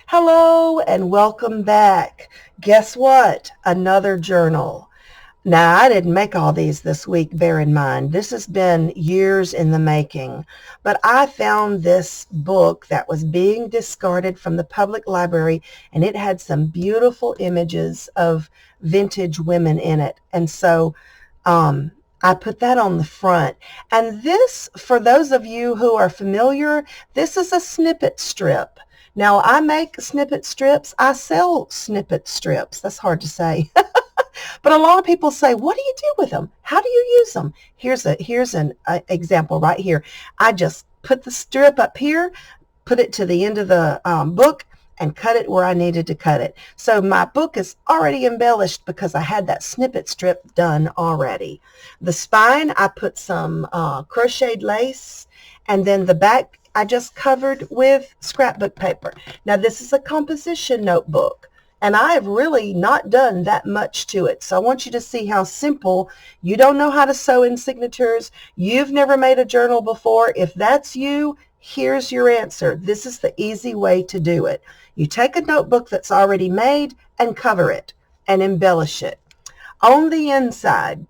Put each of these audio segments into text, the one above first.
Hello and welcome back. Guess what? Another journal. Now, I didn't make all these this week, bear in mind. This has been years in the making. But I found this book that was being discarded from the public library, and it had some beautiful images of vintage women in it. And so I put that on the front. And this, for those of you who are familiar, this is a snippet strip. Now, I make snippet strips. I sell snippet strips. That's hard to say. But a lot of people say, what do you do with them? How do you use them? Here's an example right here. I just put the strip up here, put it to the end of the book, and cut it where I needed to cut it. So my book is already embellished because I had that snippet strip done already. The spine, I put some crocheted lace, and then the back I just covered with scrapbook paper. Now this is a composition notebook, and I have really not done that much to it. So I want you to see how simple. You don't know how to sew in signatures. You've never made a journal before. If that's you, here's your answer. This is the easy way to do it. You take a notebook that's already made and cover it and embellish it. On the inside,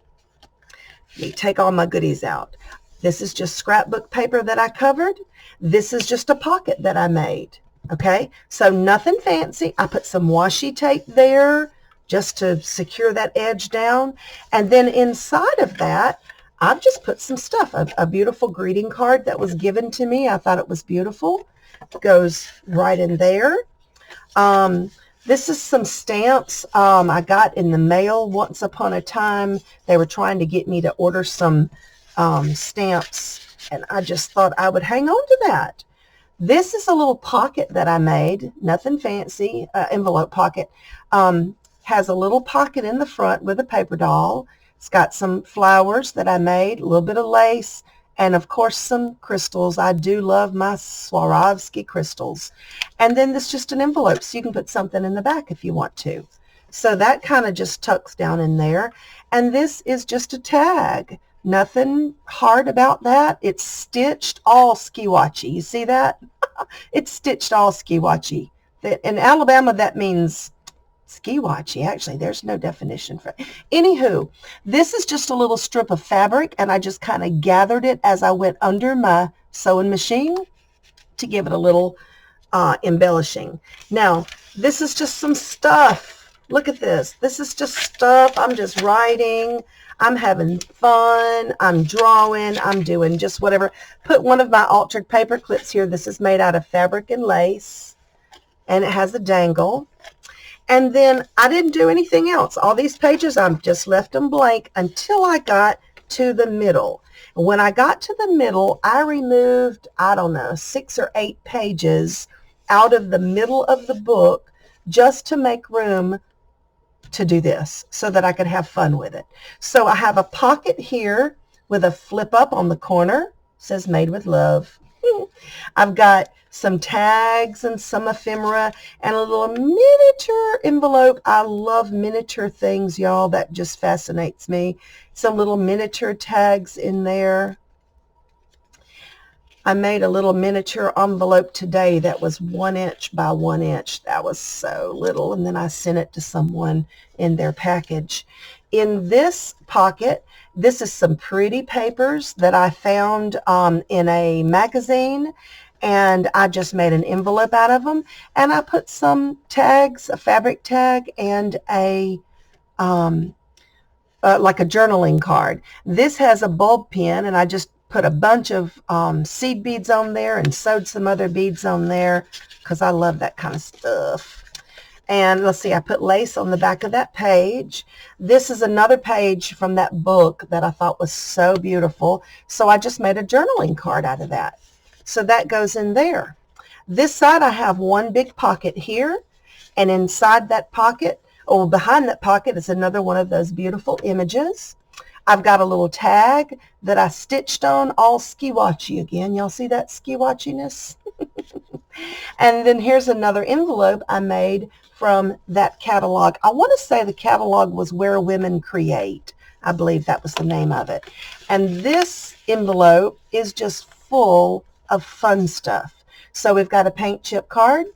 you take all my goodies out. This is just scrapbook paper that I covered. This is just a pocket that I made. Okay, so nothing fancy. I put some washi tape there just to secure that edge down. And then inside of that, I've just put some stuff, a beautiful greeting card that was given to me. I thought it was beautiful. It goes right in there. This is some stamps I got in the mail once upon a time. They were trying to get me to order some stamps, and I just thought I would hang on to that. This is a little pocket that I made, nothing fancy, envelope pocket. Has a little pocket in the front with a paper doll. It's got some flowers that I made, a little bit of lace, and of course some crystals. I do love my Swarovski crystals. And then this is just an envelope, so you can put something in the back if you want to. So that kind of just tucks down in there. And this is just a tag. Nothing hard about that. It's stitched all ski-watchy. You see that? It's stitched all ski-watchy. In Alabama, that means ski-watchy. Actually, there's no definition for it. Anywho, this is just a little strip of fabric, and I just kind of gathered it as I went under my sewing machine to give it a little embellishing. Now, this is just some stuff. Look at this. This is just stuff. I'm just writing. I'm having fun. I'm drawing. I'm doing just whatever. Put one of my altered paper clips here. This is made out of fabric and lace, and it has a dangle. And then I didn't do anything else. All these pages, I've just left them blank until I got to the middle. When I got to the middle, I removed, I don't know, 6 or 8 pages out of the middle of the book just to make room to do this so that I could have fun with it. So I have a pocket here with a flip up on the corner. It says made with love. I've got some tags and some ephemera and a little miniature envelope. I love miniature things, y'all. That just fascinates me. Some little miniature tags in there. I made a little miniature envelope today that was 1 inch by 1 inch. That was so little. And then I sent it to someone in their package. In this pocket, this is some pretty papers that I found in a magazine. And I just made an envelope out of them. And I put some tags, a fabric tag, and a like a journaling card. This has a bulb pin, and I just put a bunch of seed beads on there and sewed some other beads on there because I love that kind of stuff. And let's see, I put lace on the back of that page. This is another page from that book that I thought was so beautiful. So I just made a journaling card out of that. So that goes in there. This side I have one big pocket here, and inside that pocket, or behind that pocket, is another one of those beautiful images. I've got a little tag that I stitched on all ski-watchy again. Y'all see that ski-watchiness? And then here's another envelope I made from that catalog. I want to say the catalog was Where Women Create. I believe that was the name of it. And this envelope is just full of fun stuff. So we've got a paint chip card.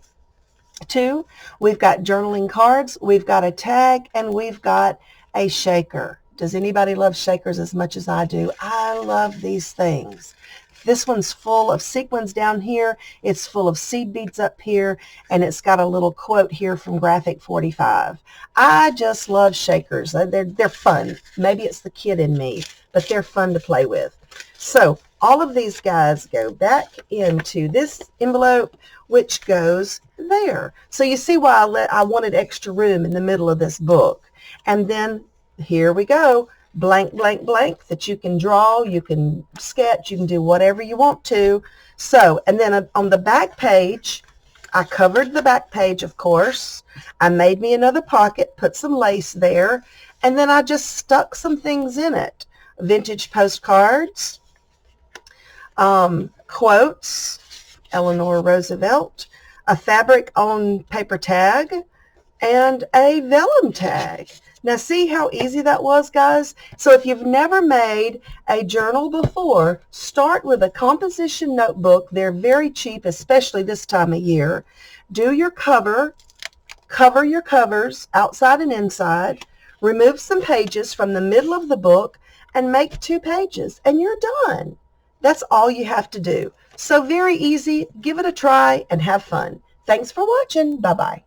2, we've got journaling cards, we've got a tag, and we've got a shaker. Does anybody love shakers as much as I do? I love these things. This one's full of sequins down here, it's full of seed beads up here, and it's got a little quote here from Graphic 45. I just love shakers. They're fun. Maybe it's the kid in me, but they're fun to play with. So all of these guys go back into this envelope, which goes there. So you see why I wanted extra room in the middle of this book. And then here we go. Blank, blank, blank that you can draw, you can sketch, you can do whatever you want to. So, and then on the back page, I covered the back page, of course. I made me another pocket, put some lace there, and then I just stuck some things in it. Vintage postcards, quotes, Eleanor Roosevelt, a fabric on paper tag, and a vellum tag. Now see how easy that was, guys? So if you've never made a journal before, start with a composition notebook. They're very cheap, especially this time of year. Do your cover your covers outside and inside, remove some pages from the middle of the book, and make 2 pages, and you're done. That's all you have to do. So very easy. Give it a try and have fun. Thanks for watching. Bye-bye.